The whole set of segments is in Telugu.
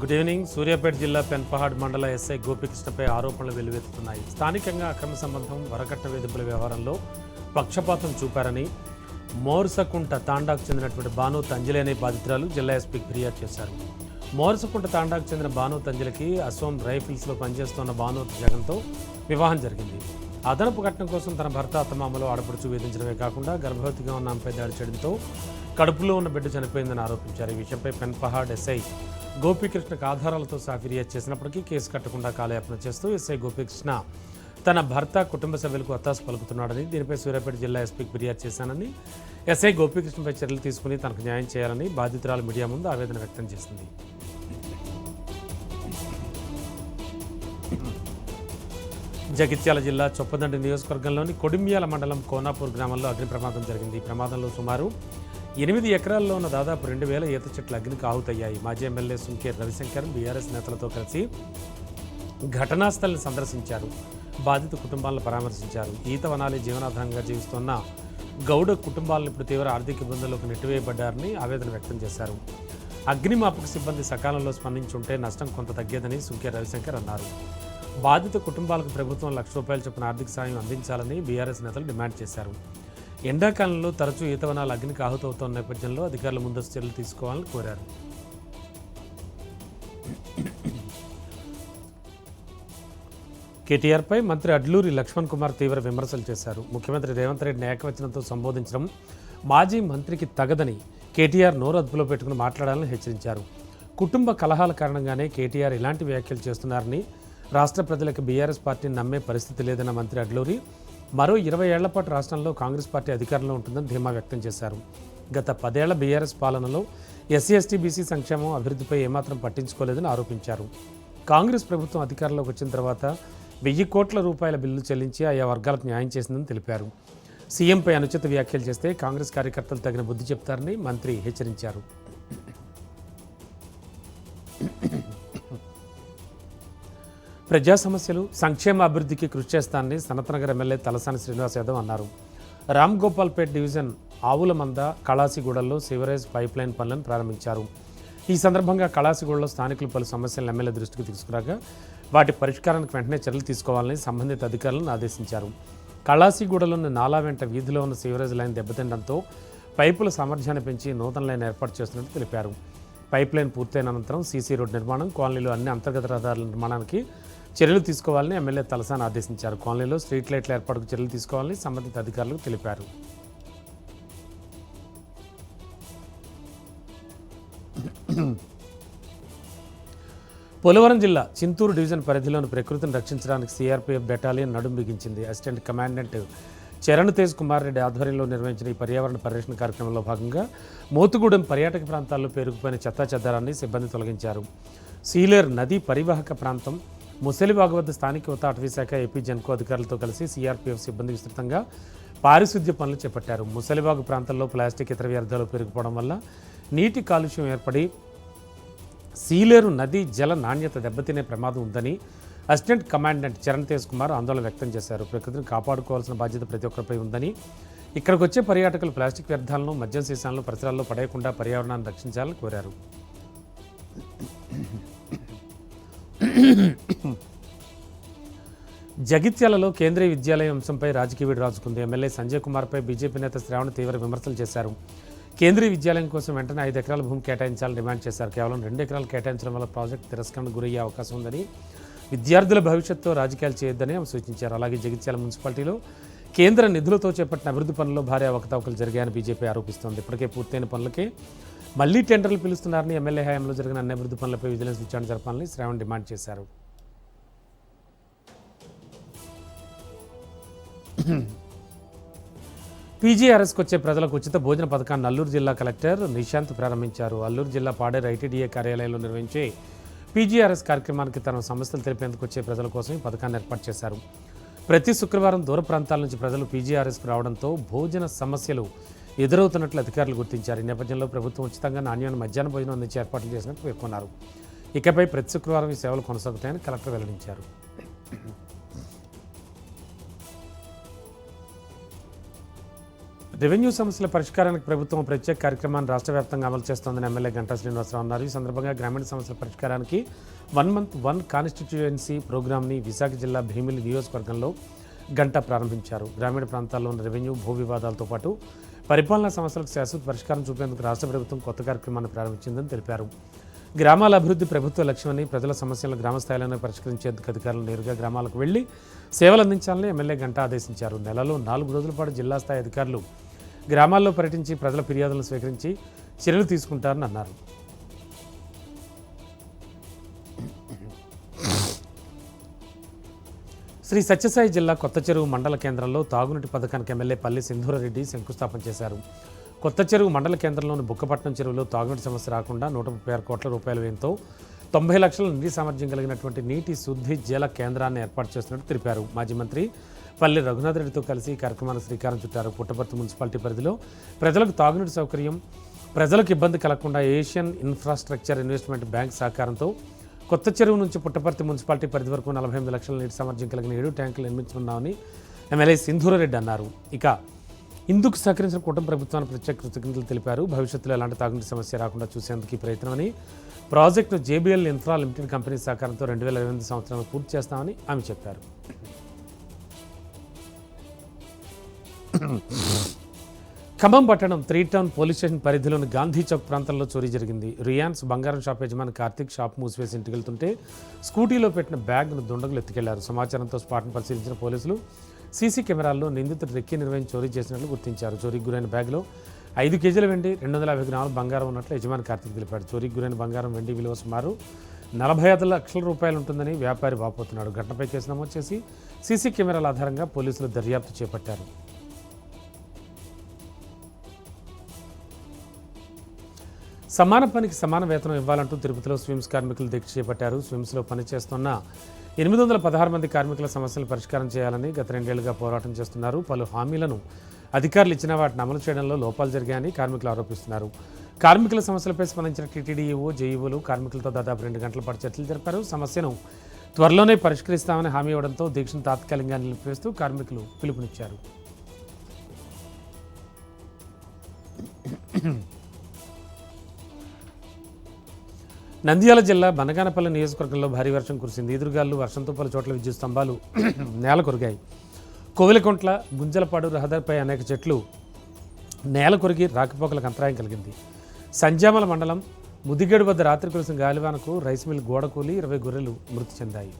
Good evening. సూర్యాపేట జిల్లా పెన్పహాడ్ మండల ఎస్ఐ గోపికృష్ణపై ఆరోపణలు వెల్లువెత్తుతున్నాయి. స్థానికంగా అక్రమ సంబంధం, వరకట్న వేధింపుల వ్యవహారంలో పక్షపాతం చూపారని మోర్సకుంట తాండాకు చెందినటువంటి బానోత్ అంజలి అనే బాధితురాలు జిల్లా ఎస్పీకి ఫిర్యాదు చేశారు. మోర్సకుంట తాండాకు చెందిన బానోత్ అంజలికి అసోం రైఫిల్స్లో పనిచేస్తున్న బానోత్ జగన్తో వివాహం జరిగింది. అదనపు కట్నం కోసం తన భర్త అత్తమామలో ఆడపడుచు వేధించడమే కాకుండా గర్భవతిగా ఉన్న ఆమెపై దాడి చేయడంతో కడుపులో ఉన్న బిడ్డ చనిపోయిందని ఆరోపించారు. ఈ విషయంపై పెన్పహాడ్ ఎస్ఐ గోపికృష్ణకు ఆధారాలతో సహా ఫిర్యాదు చేసినప్పటికీ కేసు కట్టకుండా కాలయాపన చేస్తూ ఎస్ఐ గోపికృష్ణ తన భర్త కుటుంబ సభ్యులకు ఒత్తాసు పలుకుతున్నాడని, దీనిపై సూర్యాపేట జిల్లా ఎస్పీకి ఫిర్యాదు చేశానని, ఎస్ఐ గోపికృష్ణపై చర్యలు తీసుకుని తనకు న్యాయం చేయాలని బాధితురాలు మీడియా ముందు ఆవేదన వ్యక్తం చేసింది. జగిత్యాల జిల్లా చొప్పదండి నియోజకవర్గంలోని కొడిమ్యాల మండలం కోనాపూర్ గ్రామంలో అగ్ని ప్రమాదం జరిగింది. ఈ ప్రమాదంలో సుమారు 8 ఎకరాల్లో ఉన్న దాదాపు 2000 ఈత చెట్లు అగ్నికి ఆహుతయ్యాయి. మాజీ ఎమ్మెల్యే సుంకేర్ రవిశంకర్ బీఆర్ఎస్ నేతలతో కలిసి ఘటనా స్థలిని సందర్శించారు. బాధిత కుటుంబాలను పరామర్శించారు. ఈత వనాలే జీవనాధారంగా జీవిస్తున్న గౌడ కుటుంబాలను ఇప్పుడు తీవ్ర ఆర్థిక ఇబ్బందుల్లోకి నెట్టివేయబడ్డారని ఆవేదన వ్యక్తం చేశారు. అగ్నిమాపక సిబ్బంది సకాలంలో స్పందించుంటే నష్టం కొంత తగ్గేదని సుంకేర్ రవిశంకర్ అన్నారు. బాధిత కుటుంబాలకు ప్రభుత్వం ₹1,00,000 చొప్పున ఆర్థిక సాయం అందించాలని బీఆర్ఎస్ నేతలు డిమాండ్ చేశారు. ఎండాకాలంలో తరచూ ఈతవనాలు అగ్నికి ఆహుతవుతున్న నేపథ్యంలో అధికారులు ముందస్తు చర్యలు తీసుకోవాలని కోరారు. కేటీఆర్పై మంత్రి అడ్లూరి లక్ష్మణ్ కుమార్ తీవ్ర విమర్శలు చేశారు. ముఖ్యమంత్రి రేవంత్ రెడ్డిని ఏకవచనంతో సంబోధించడం మాజీ మంత్రికి తగదని కేటీఆర్ నోరు అదుపులో పెట్టుకుని మాట్లాడాలని హెచ్చరించారు. కుటుంబ కలహాల కారణంగానే కేటీఆర్ ఇలాంటి వ్యాఖ్యలు చేస్తున్నారని, రాష్ట్ర ప్రజలకు బీఆర్ఎస్ పార్టీని నమ్మే పరిస్థితి లేదన్న మంత్రి అడ్లూరి మరో 20 ఏళ్ల పాటు రాష్ట్రంలో కాంగ్రెస్ పార్టీ అధికారంలో ఉంటుందని ధీమా వ్యక్తం చేశారు. గత 10 ఏళ్ల బీఆర్ఎస్ పాలనలో ఎస్సీ, ఎస్టీ, బీసీ సంక్షేమం, అభివృద్ధిపై ఏమాత్రం పట్టించుకోలేదని ఆరోపించారు. కాంగ్రెస్ ప్రభుత్వం అధికారంలోకి వచ్చిన తర్వాత ₹1000 కోట్ల బిల్లు చెల్లించి ఆయా వర్గాలకు న్యాయం చేసిందని తెలిపారు. సీఎంపై అనుచిత వ్యాఖ్యలు చేస్తే కాంగ్రెస్ కార్యకర్తలు తగిన బుద్ధి చెప్తారని మంత్రి హెచ్చరించారు. ప్రజా సమస్యలు, సంక్షేమ అభివృద్ధికి కృషి చేస్తానని సనత్నగర్ ఎమ్మెల్యే తలసాని శ్రీనివాస్ యాదవ్ అన్నారు. రామ్ గోపాల్పేట్ డివిజన్ ఆవులమంద, కళాసిగూడల్లో సివరేజ్ పైప్లైన్ పనులను ప్రారంభించారు. ఈ సందర్భంగా కళాసిగూడలో స్థానికులు పలు సమస్యలను ఎమ్మెల్యే దృష్టికి తీసుకురాగా వాటి పరిష్కారానికి వెంటనే చర్యలు తీసుకోవాలని సంబంధిత అధికారులను ఆదేశించారు. కళాసిగూడలోని నాలా వెంట వీధిలో ఉన్న సివరేజ్ లైన్ దెబ్బతినడంతో పైపుల సామర్థ్యాన్ని పెంచి నూతన లైన్ ఏర్పాటు చేస్తున్నట్టు తెలిపారు. పైప్ లైన్ పూర్తయిన అనంతరం సీసీ రోడ్ నిర్మాణం, కాలనీలో అన్ని అంతర్గత రహదారుల నిర్మాణానికి చర్యలు తీసుకోవాలని ఎమ్మెల్యే తలసాని ఆదేశించారు. కాలనీలో స్ట్రీట్ లైట్ల ఏర్పాటుకు చర్యలు తీసుకోవాలని సంబంధిత అధికారులకు తెలిపారు. పోలవరం జిల్లా చింతూరు డివిజన్ పరిధిలోని ప్రకృతిని రక్షించడానికి సిఆర్పీఎఫ్ బెటాలియన్ నడుం బిగించింది. అసిస్టెంట్ కమాండెంట్ చరణ్ తేజ్ కుమార్ రెడ్డి ఆధ్వర్యంలో నిర్వహించిన ఈ పర్యావరణ పరిరక్షణ కార్యక్రమంలో భాగంగా మోతుగూడెం పర్యాటక ప్రాంతాల్లో పేరుకుపోయిన చెత్తాచెదారాన్ని సిబ్బంది తొలగించారు. సీలేరు నదీ పరివాహక ప్రాంతం ముసలివాగు వద్ద స్థానిక యువత అటవీశాఖ, ఏపీ జెన్కో అధికారులతో కలిసి సిఆర్పీఎఫ్ సిబ్బంది విస్తృతంగా పారిశుద్ధ్య పనులు చేపట్టారు. ముసలివాగు ప్రాంతంలో ప్లాస్టిక్, ఇతర వ్యర్థాలు పెరిగిపోవడం వల్ల నీటి కాలుష్యం ఏర్పడి సీలేరు నదీ జల నాణ్యత దెబ్బతినే ప్రమాదం ఉందని అసిస్టెంట్ కమాండెంట్ చరణ్ తేజ్ కుమార్ ఆందోళన వ్యక్తం చేశారు. ప్రకృతిని కాపాడుకోవాల్సిన బాధ్యత ప్రతి ఒక్కరిపై ఉందని, ఇక్కడికి వచ్చే పర్యాటకులు ప్లాస్టిక్ వ్యర్థాలను, మద్యం సీసాలను పరిసరాల్లో పడేయకుండా పర్యావరణాన్ని రక్షించాలని కోరారు. జగిత్యాలలో కేంద్రీయ విద్యాలయం అంశంపై రాజకీయ వేడి రాజుకుంది. ఎమ్మెల్యే సంజయ్ కుమార్పై బీజేపీ నేత శ్రావణ్ తీవ్ర విమర్శలు చేశారు. కేంద్రీయ విద్యాలయం కోసం వెంటనే 5 ఎకరాల భూమి కేటాయించాలని డిమాండ్ చేశారు. కేవలం 2 ఎకరాలు కేటాయించడం వల్ల ప్రాజెక్టు తిరస్కరణకు గురయ్యే అవకాశం ఉందని, విద్యార్థుల భవిష్యత్తుతో రాజకీయాలు చేయొద్దని ఆమె సూచించారు. అలాగే జగిత్యాల మున్సిపాలిటీలో కేంద్ర నిధులతో చేపట్టిన అభివృద్ధి పనుల్లో భారీ అవకతవకలు జరిగాయని బీజేపీ ఆరోపిస్తోంది. ఇప్పటికే పూర్తయిన పనులకే మళ్లీ టెండర్లు పిలుస్తున్నారని, ఎమ్మెల్యే హయాంలో జరిగిన అన్ని అభివృద్ధి పనులపై విజిలెన్స్ విచారణ జరపాలని శ్రావణ్ డిమాండ్ చేశారు. పీజీఆర్ఎస్కి వచ్చే ప్రజలకు ఉచిత భోజన పథకాన్ని అల్లూరు జిల్లా కలెక్టర్ నిశాంత్ ప్రారంభించారు. అల్లూరు జిల్లా పాడేరు ఐటీడీఏ కార్యాలయంలో నిర్వహించే పీజీఆర్ఎస్ కార్యక్రమానికి తన సమస్యలు తెలిపేందుకు వచ్చే ప్రజల కోసం ఈ పథకాన్ని ఏర్పాటు చేశారు. ప్రతి శుక్రవారం దూర ప్రాంతాల నుంచి ప్రజలు పీజీఆర్ఎస్కు రావడంతో భోజన సమస్యలు ఎదురవుతున్నట్లు అధికారులు గుర్తించారు. ఈ నేపథ్యంలో ప్రభుత్వం ఉచితంగా నాణ్యమైన మధ్యాహ్న భోజనం అందించే ఏర్పాట్లు చేసినట్టు పేర్కొన్నారు. ఇకపై ప్రతి శుక్రవారం ఈ సేవలు కొనసాగుతాయని కలెక్టర్ వెల్లడించారు. రెవెన్యూ సమస్యల పరిష్కారానికి ప్రభుత్వం ప్రత్యేక కార్యక్రమాన్ని రాష్ట్ర వ్యాప్తంగా అమలు చేస్తోందని ఎమ్మెల్యే గంటా శ్రీనివాసరావు అన్నారు. ఈ సందర్భంగా గ్రామీణ సమస్యల పరిష్కారానికి 1 month 1 కాన్స్టిట్యుయెన్సీ ప్రోగ్రామ్ని విశాఖ జిల్లా భీమిలి నియోజకవర్గంలో గంటా ప్రారంభించారు. గ్రామీణ ప్రాంతాల్లో ఉన్న రెవెన్యూ భూ వివాదాలతో పాటు పరిపాలనా సమస్యలకు శాశ్వత పరిష్కారం చూపేందుకు రాష్ట్ర ప్రభుత్వం కొత్త కార్యక్రమాన్ని ప్రారంభించిందని తెలిపారు. గ్రామాల అభివృద్ధి ప్రభుత్వ లక్ష్యమని ప్రజల సమస్యలను గ్రామ స్థాయిలోనే పరిష్కరించేందుకు అధికారులు నేరుగా గ్రామాలకు వెళ్లి సేవలు అందించాలని ఎమ్మెల్యే గంటా ఆదేశించారు. నెలలో 4 రోజుల పాటు జిల్లా స్థాయి అధికారులు గ్రామాల్లో పర్యటించి ప్రజల ఫిర్యాదులను స్వీకరించి చర్యలు తీసుకుంటారని అన్నారు. శ్రీ సత్యసాయి జిల్లా కొత్త చెరువు మండల కేంద్రంలో తాగునీటి పథకానికి ఎమ్మెల్యే పల్లి సింధూరారెడ్డి శంకుస్థాపన చేశారు. కొత్త చెరువు మండల కేంద్రంలోని బుక్కపట్నం చెరువులో తాగునీటి సమస్య రాకుండా 136 కోట్ల రూపాయల వ్యయంతో 90 లక్షల నిధి సామర్థ్యం కలిగినటువంటి నీటి శుద్ధి జల కేంద్రాన్ని ఏర్పాటు చేస్తున్నట్టు తెలిపారు. మాజీ మంత్రి పల్లి రఘునాథ్ రెడ్డితో కలిసి ఈ కార్యక్రమానికి శ్రీకారం చుట్టారు. పుట్టపర్తి మున్సిపాలిటీ పరిధిలో ప్రజలకు తాగునీటి సౌకర్యం, ప్రజలకు ఇబ్బంది కలగకుండా ఏషియన్ ఇన్ఫ్రాస్ట్రక్చర్ ఇన్వెస్ట్మెంట్ బ్యాంక్ సహకారంతో కొత్త చెరువు నుంచి పుట్టపర్తి మున్సిపాలిటీ పరిధి వరకు 48 లక్షల నీటి సామర్థ్యం కలిగిన 7 ట్యాంకులు నిర్మించనున్నామని ఎమ్మెల్యే సింధూరారెడ్డి అన్నారు. ఇక ఇందుకు సహకరించిన కుటుంబ ప్రభుత్వానికి ప్రత్యేక కృతజ్ఞతలు తెలిపారు. భవిష్యత్తులో ఎలాంటి తాగునీటి సమస్య రాకుండా చూసేందుకు ఈ ప్రయత్నమని, ప్రాజెక్టును జేబీఎల్ ఇన్ఫ్రా లిమిటెడ్ కంపెనీ సహకారంతో 2028 సంవత్సరంలో పూర్తి చేస్తామని ఆమె చెప్పారు. ఖమ్మం పట్టణం 3 టౌన్ పోలీస్ స్టేషన్ పరిధిలోని గాంధీ చౌక్ ప్రాంతంలో చోరీ జరిగింది. రియాన్స్ బంగారం షాప్ యజమాని కార్తిక్ షాప్ మూసివేసి ఇంటికి వెళ్తుంటే స్కూటీలో పెట్టిన బ్యాగ్ను దుండగులు ఎత్తుకెళ్లారు. సమాచారంతో స్పాట్ను పరిశీలించిన పోలీసులు సీసీ కెమెరాల్లో నిందితుడు రెక్కి నిర్వహించి చోరీ చేసినట్లు గుర్తించారు. చోరీకి గురైన బ్యాగ్లో 5 కేజీల వెండి, 250 గ్రాముల బంగారం ఉన్నట్లు యజమాని కార్తిక్ తెలిపాడు. చోరీకి గురైన బంగారం, వెండి విలువ సుమారు 45 లక్షల రూపాయలు ఉంటుందని వ్యాపారి వాపోతున్నాడు. ఘటనపై కేసు నమోదు చేసి సీసీ కెమెరాల ఆధారంగా పోలీసులు దర్యాప్తు చేపట్టారు. సమాన పనికి సమాన వేతనం ఇవ్వాలంటూ తిరుపతిలో స్విమ్స్ కార్మికులు దీక్ష చేపట్టారు. స్విమ్స్లో పనిచేస్తున్న 816 మంది కార్మికుల సమస్యలు పరిష్కారం చేయాలని గత 2 ఏళ్లుగా పోరాటం చేస్తున్నారు. పలు హామీలను అధికారులు ఇచ్చినా వాటిని అమలు చేయడంలో లోపాలు జరిగాయని కార్మికులు ఆరోపిస్తున్నారు. కార్మికుల సమస్యలపై స్పందించిన టీటీడీఈఓ, జేఈఓలు కార్మికులతో దాదాపు 2 గంటల పాటు చర్చలు జరిపారు. సమస్యను త్వరలోనే పరిష్కరిస్తామని హామీ ఇవ్వడంతో దీక్షను తాత్కాలికంగా నిలిపివేస్తూ కార్మికులు పిలుపునిచ్చారు. నంద్యాల జిల్లా బనగానపల్లి నియోజకవర్గంలో భారీ వర్షం కురిసింది. ఈదురుగాలు, వర్షంతో పలు చోట్ల విద్యుత్ స్తంభాలు నేల కొరిగాయి. కోవిలకుంట్ల, గుంజలపాడు రహదారిపై అనేక చెట్లు నేల కొరిగి రాకపోకలకు అంతరాయం కలిగింది. సంజామల మండలం ముదిగేడు వద్ద రాత్రి కురిసిన గాలివానకు రైస్ మిల్ గోడ కూలి 20 గొర్రెలు మృతి చెందాయి.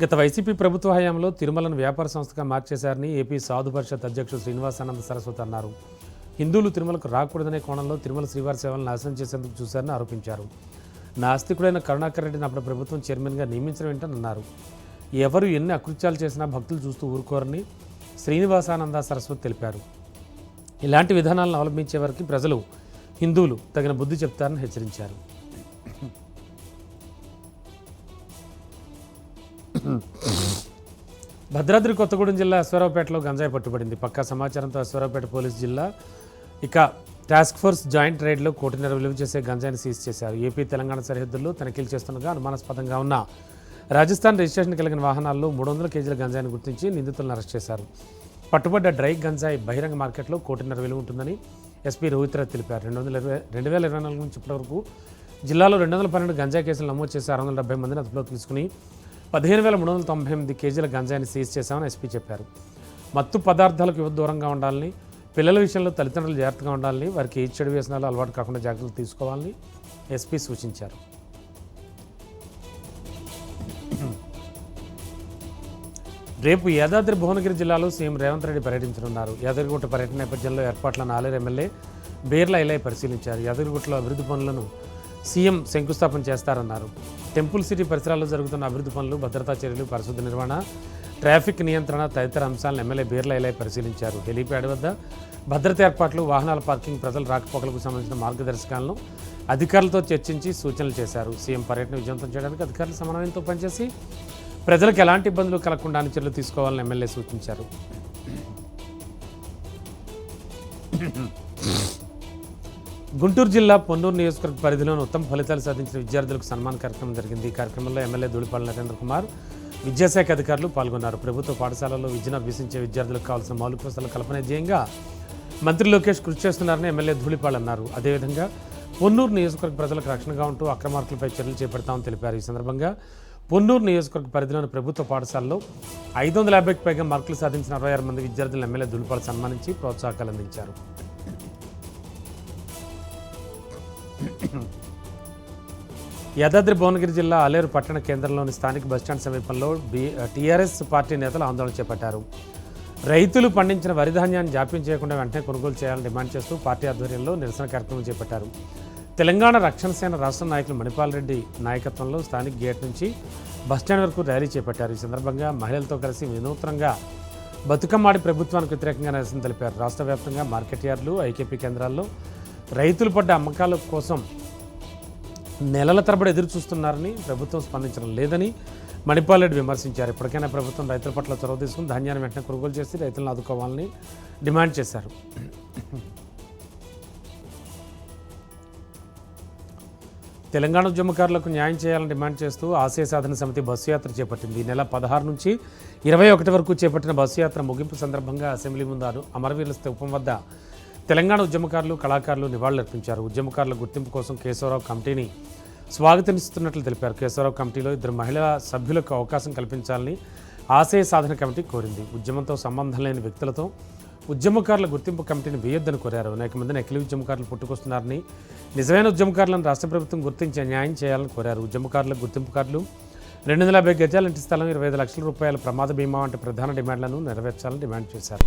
గత వైసీపీ ప్రభుత్వ హయాంలో తిరుమలను వ్యాపార సంస్థగా మార్చేశారని ఏపీ సాధు పరిషత్ అధ్యక్షుడు శ్రీనివాసానంద సరస్వతి అన్నారు. హిందువులు తిరుమలకు రాకూడదనే కోణంలో తిరుమల శ్రీవారి సేవలను నాశనం చేసేందుకు చూశారని ఆరోపించారు. నాస్తికుడైన కరుణాకర్ రెడ్డిని అప్పుడు ప్రభుత్వం చైర్మన్గా నియమించడం ఏంటని అన్నారు. ఎవరు ఎన్ని అకృత్యాలు చేసినా భక్తులు చూస్తూ ఊరుకోరని శ్రీనివాసానంద సరస్వతి తెలిపారు. ఇలాంటి విధానాలను అవలంబించే వరకు ప్రజలు, హిందువులు తగిన బుద్ధి చెప్తారని హెచ్చరించారు. భద్రాద్రి కొత్తగూడెం జిల్లా అశ్వారావుపేటలో గంజాయి పట్టుబడింది. పక్కా సమాచారంతో అశ్వారావుపేట పోలీసు జిల్లా టాస్క్ ఫోర్స్ జాయింట్ రైడ్లో 1 కోటిన్నర విలువ చేసే గంజాయిని సీజ్ చేశారు. ఏపీ తెలంగాణ సరిహద్దుల్లో తనిఖీలు చేస్తుండగా అనుమానాస్పదంగా ఉన్న రాజస్థాన్ రిజిస్ట్రేషన్ కలిగిన వాహనాల్లో 300 కేజీల గంజాయిని గుర్తించి నిందితులను అరెస్ట్ చేశారు. పట్టుబడ్డ డ్రై గంజాయి బహిరంగ మార్కెట్లో 1 కోటిన్నర విలువ ఉంటుందని ఎస్పీ రోహిత్రాజ్ తెలిపారు. 2024 నుంచి ఇప్పటివరకు జిల్లాలో 212 గంజాయి కేసులు నమోదు చేసి 670 మందిని అదుపులో తీసుకుని 15,398 కేజీల గంజాయిని సీజ్ చేశామని ఎస్పీ చెప్పారు. మత్తు పదార్థాలకు యువత దూరంగా ఉండాలని, పిల్లల విషయంలో తల్లిదండ్రులు జాగ్రత్తగా ఉండాలని, వారికి ఏ చెడు వ్యసనాలు అలవాటు కాకుండా జాగ్రత్తలు తీసుకోవాలని ఎస్పీ సూచించారు. రేపు యాదాద్రి భువనగిరి జిల్లాలో సీఎం రేవంత్ రెడ్డి పర్యటించనున్నారు. యాదగిరిగుట్ట పర్యటన నేపథ్యంలో ఏర్పాట్లను ఆలేరు ఎమ్మెల్యే బీర్లా ఐలయ్య పరిశీలించారు. యాదగిరిగుట్టలో అభివృద్ధి పనులను సీఎం శంకుస్థాపన చేస్తారన్నారు. టెంపుల్ సిటీ పరిసరాల్లో జరుగుతున్న అభివృద్ధి పనులు, భద్రతా చర్యలు, పరిశుద్ధ నిర్వహణ, ట్రాఫిక్ నియంత్రణ తదితర అంశాలను ఎమ్మెల్యే బీర్లా ఐలయ్య పరిశీలించారు. హెలీప్యాడ్ వద్ద భద్రతా ఏర్పాట్లు, వాహనాల పార్కింగ్, ప్రజల రాకపోకలకు సంబంధించిన మార్గదర్శకాలను అధికారులతో చర్చించి సూచనలు చేశారు. సీఎం పర్యటన విజయవంతం చేయడానికి అధికారులు సమన్వయంతో పనిచేసి ప్రజలకు ఎలాంటి ఇబ్బందులు కలగకుండా అన్ని చర్యలు తీసుకోవాలని ఎమ్మెల్యే సూచించారు. గుంటూరు జిల్లా పొన్నూరు నియోజకవర్గ పరిధిలోని ఉత్తమ ఫలితాలు సాధించిన విద్యార్థులకు సన్మాన కార్యక్రమం జరిగింది. ఈ కార్యక్రమంలో ఎమ్మెల్యే ధూళిపాల నరేంద్ర కుమార్, విద్యాశాఖ అధికారులు పాల్గొన్నారు. ప్రభుత్వ పాఠశాలల్లో విద్యను అభ్యసించే విద్యార్థులకు కావాల్సిన మౌలిక వసతుల కల్పన ధ్యేయంగా మంత్రి లోకేష్ కృషి చేస్తున్నారని ఎమ్మెల్యే ధూళిపాల్ అన్నారు. అదేవిధంగా పొన్నూరు నియోజకవర్గ ప్రజలకు రక్షణగా ఉంటూ అక్రమార్కులపై చర్యలు చేపడతామని తెలిపారు. ఈ సందర్భంగా పొన్నూరు నియోజకవర్గ పరిధిలోని ప్రభుత్వ పాఠశాలలో 550కి పైగా మార్కులు సాధించిన 66 మంది విద్యార్థులను ఎమ్మెల్యే ధూళిపాల్ సన్మానించి ప్రోత్సాహకాలు అందించారు. యాదాద్రి భువనగిరి జిల్లా అలేరు పట్టణ కేంద్రంలోని స్థానిక బస్టాండ్ సమీపంలో టీఆర్ఎస్ పార్టీ నేతలు ఆందోళన చేపట్టారు. రైతులు పండించిన వరి ధాన్యాన్ని జాప్యం చేయకుండా వెంటనే కొనుగోలు చేయాలని డిమాండ్ చేస్తూ పార్టీ ఆధ్వర్యంలో నిరసన కార్యక్రమం చేపట్టారు. తెలంగాణ రక్షణ సేన రాష్ట్ర నాయకులు మణిపాల్ రెడ్డి నాయకత్వంలో స్థానిక గేట్ నుంచి బస్టాండ్ వరకు ర్యాలీ చేపట్టారు. ఈ సందర్భంగా మహిళలతో కలిసి వినూత్నంగా బతుకమ్మాడి ప్రభుత్వానికి వ్యతిరేకంగా నిరసన తెలిపారు. రాష్ట్ర వ్యాప్తంగా మార్కెట్ యార్డులు, ఐకేపీ కేంద్రాల్లో రైతులు పడ్డ అమ్మకాల కోసం నెలల తరబడి ఎదురు చూస్తున్నారని, ప్రభుత్వం స్పందించడం లేదని మణిపాల్ రెడ్డి విమర్శించారు. ఇప్పటికైనా ప్రభుత్వం రైతుల పట్ల చొరవ తీసుకుని ధాన్యాన్ని వెంటనే కొనుగోలు చేసి రైతులను ఆదుకోవాలని డిమాండ్ చేశారు. తెలంగాణ ఉద్యమకారులకు న్యాయం చేయాలని డిమాండ్ చేస్తూ ఆశయ సాధన సమితి బస్సు యాత్ర చేపట్టింది. ఈ నెల 16 నుంచి 21 వరకు చేపట్టిన బస్సు యాత్ర ముగింపు సందర్భంగా అసెంబ్లీ ముందు అమరవీరుల స్తూపం వద్ద తెలంగాణ ఉద్యమకారులు, కళాకారులు నివాళులర్పించారు. ఉద్యమకారుల గుర్తింపు కోసం కేశవరావు కమిటీని స్వాగతిస్తున్నట్లు తెలిపారు. కేశవరావు కమిటీలో 2 మహిళా సభ్యులకు అవకాశం కల్పించాలని ఆశయ సాధన కమిటీ కోరింది. ఉద్యమంతో సంబంధం లేని వ్యక్తులతో ఉద్యమకారుల గుర్తింపు కమిటీని వేయొద్దని కోరారు. అనేక మంది నకిలీ ఉద్యమకారులు పుట్టుకొస్తున్నారని, నిజమైన ఉద్యమకారులను రాష్ట్ర ప్రభుత్వం గుర్తించే న్యాయం చేయాలని కోరారు. ఉద్యమకారుల గుర్తింపు కార్డులు, 250 గజాల ఇంటి స్థలం, 25 లక్షల రూపాయల ప్రమాద బీమా వంటి ప్రధాన డిమాండ్లను నెరవేర్చాలని డిమాండ్ చేశారు.